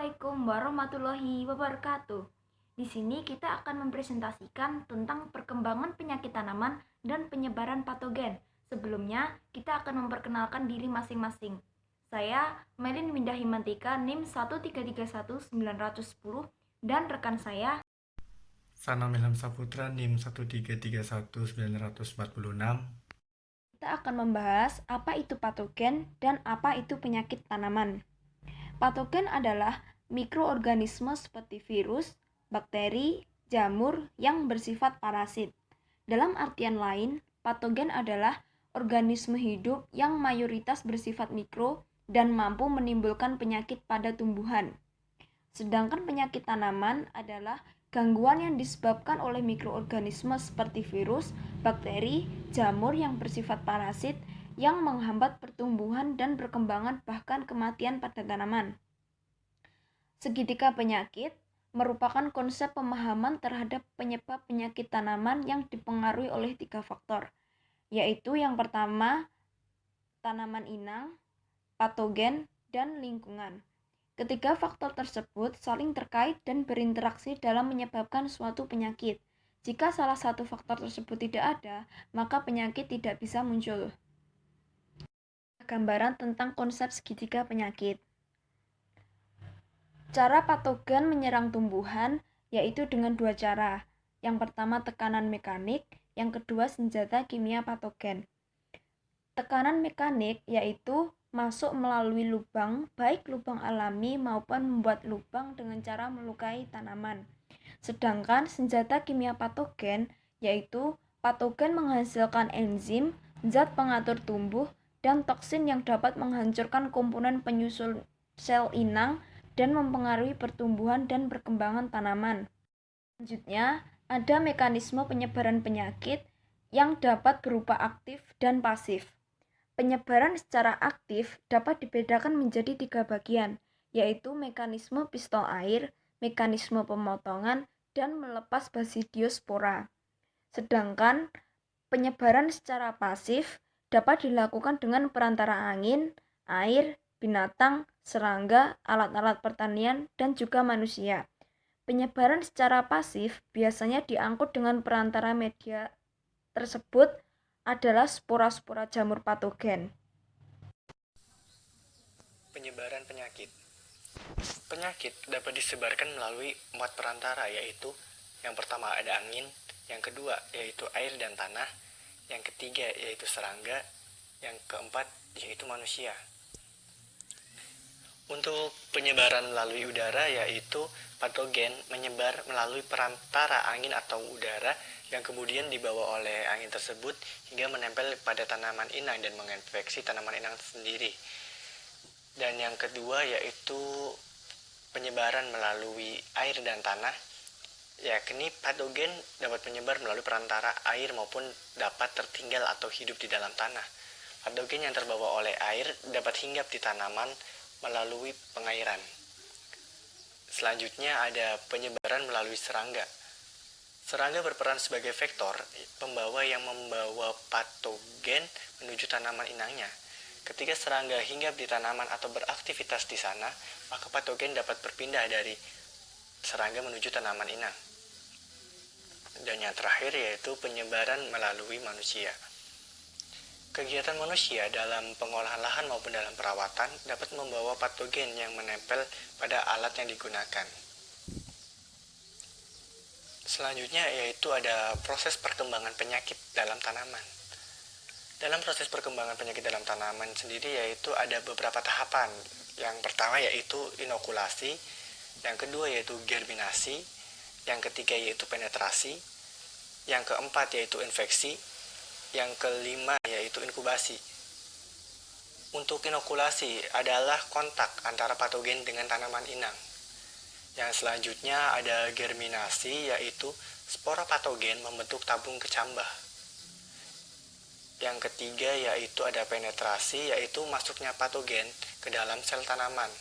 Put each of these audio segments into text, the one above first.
Assalamualaikum warahmatullahi wabarakatuh. Di sini kita akan mempresentasikan tentang perkembangan penyakit tanaman dan penyebaran patogen. Sebelumnya, kita akan memperkenalkan diri masing-masing. Saya Melin Windah Himantika NIM 1331910 dan rekan saya Sanam Ilham Saputra NIM 1331946. kita akan membahas apa itu patogen dan apa itu penyakit tanaman. Patogen adalah mikroorganisme seperti virus, bakteri, jamur yang bersifat parasit. Dalam artian lain, patogen adalah organisme hidup yang mayoritas bersifat mikro dan mampu menimbulkan penyakit pada tumbuhan. Sedangkan penyakit tanaman adalah gangguan yang disebabkan oleh mikroorganisme seperti virus, bakteri, jamur yang bersifat parasit yang menghambat pertumbuhan dan perkembangan bahkan kematian pada tanaman. Segitiga penyakit merupakan konsep pemahaman terhadap penyebab penyakit tanaman yang dipengaruhi oleh 3 faktor, yaitu yang pertama, tanaman inang, patogen, dan lingkungan. Ketiga faktor tersebut saling terkait dan berinteraksi dalam menyebabkan suatu penyakit. Jika salah satu faktor tersebut tidak ada, maka penyakit tidak bisa muncul. Gambaran tentang konsep segitiga penyakit. Cara patogen menyerang tumbuhan yaitu dengan 2 cara. Yang pertama tekanan mekanik, yang kedua senjata kimia patogen. Tekanan mekanik yaitu masuk melalui lubang, baik lubang alami maupun membuat lubang dengan cara melukai tanaman. Sedangkan senjata kimia patogen yaitu patogen menghasilkan enzim, zat pengatur tumbuh, dan toksin yang dapat menghancurkan komponen penyusul sel inang dan mempengaruhi pertumbuhan dan perkembangan tanaman. Selanjutnya, ada mekanisme penyebaran penyakit yang dapat berupa aktif dan pasif. Penyebaran secara aktif dapat dibedakan menjadi 3 bagian, yaitu mekanisme pistol air, mekanisme pemotongan, dan melepas basidiospora. Sedangkan penyebaran secara pasif dapat dilakukan dengan perantara angin, air, binatang, serangga, alat-alat pertanian, dan juga manusia. Penyebaran secara pasif biasanya diangkut dengan perantara media tersebut adalah spora-spora jamur patogen. Penyebaran penyakit. Penyakit dapat disebarkan melalui 4 perantara, yaitu yang pertama ada angin, yang kedua yaitu air dan tanah, yang ketiga yaitu serangga, yang keempat yaitu manusia. Untuk penyebaran melalui udara yaitu patogen menyebar melalui perantara angin atau udara yang kemudian dibawa oleh angin tersebut hingga menempel pada tanaman inang dan menginfeksi tanaman inang sendiri. Dan yang kedua yaitu penyebaran melalui air dan tanah, yakni patogen dapat menyebar melalui perantara air maupun dapat tertinggal atau hidup di dalam tanah. Patogen yang terbawa oleh air dapat hinggap di tanaman melalui pengairan. Selanjutnya ada penyebaran melalui serangga. Serangga berperan sebagai vektor pembawa yang membawa patogen menuju tanaman inangnya. Ketika serangga hinggap di tanaman atau beraktivitas di sana, maka patogen dapat berpindah dari serangga menuju tanaman inang. Dan yang terakhir yaitu penyebaran melalui manusia. Kegiatan manusia dalam pengolahan lahan maupun dalam perawatan dapat membawa patogen yang menempel pada alat yang digunakan. Selanjutnya yaitu ada proses perkembangan penyakit dalam tanaman. Dalam proses perkembangan penyakit dalam tanaman sendiri yaitu ada beberapa tahapan. Yang pertama yaitu inokulasi, yang kedua yaitu germinasi, yang ketiga yaitu penetrasi, yang keempat yaitu infeksi, yang kelima yaitu inkubasi. Untuk inokulasi adalah kontak antara patogen dengan tanaman inang. Yang selanjutnya ada germinasi yaitu spora patogen membentuk tabung kecambah. Yang ketiga yaitu ada penetrasi yaitu masuknya patogen ke dalam sel tanaman.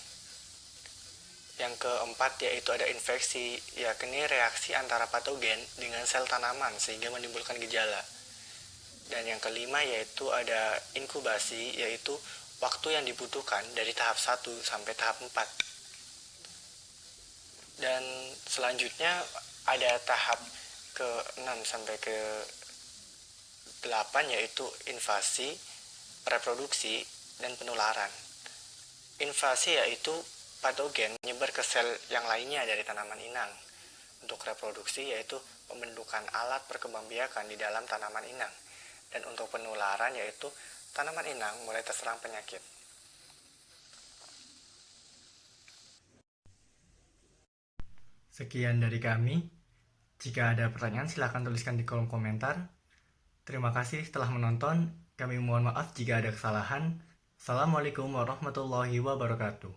Yang keempat yaitu ada infeksi, yakni reaksi antara patogen dengan sel tanaman sehingga menimbulkan gejala. Dan yang kelima yaitu ada inkubasi, yaitu waktu yang dibutuhkan dari tahap 1 sampai tahap 4. Dan selanjutnya ada tahap ke-6 sampai ke-8, yaitu invasi, reproduksi, dan penularan. Invasi yaitu patogen menyebar ke sel yang lainnya dari tanaman inang. Untuk reproduksi yaitu pembentukan alat perkembangbiakan di dalam tanaman inang. Dan untuk penularan yaitu tanaman inang mulai terserang penyakit. Sekian dari kami. Jika ada pertanyaan silahkan tuliskan di kolom komentar. Terima kasih telah menonton. Kami mohon maaf jika ada kesalahan. Assalamualaikum warahmatullahi wabarakatuh.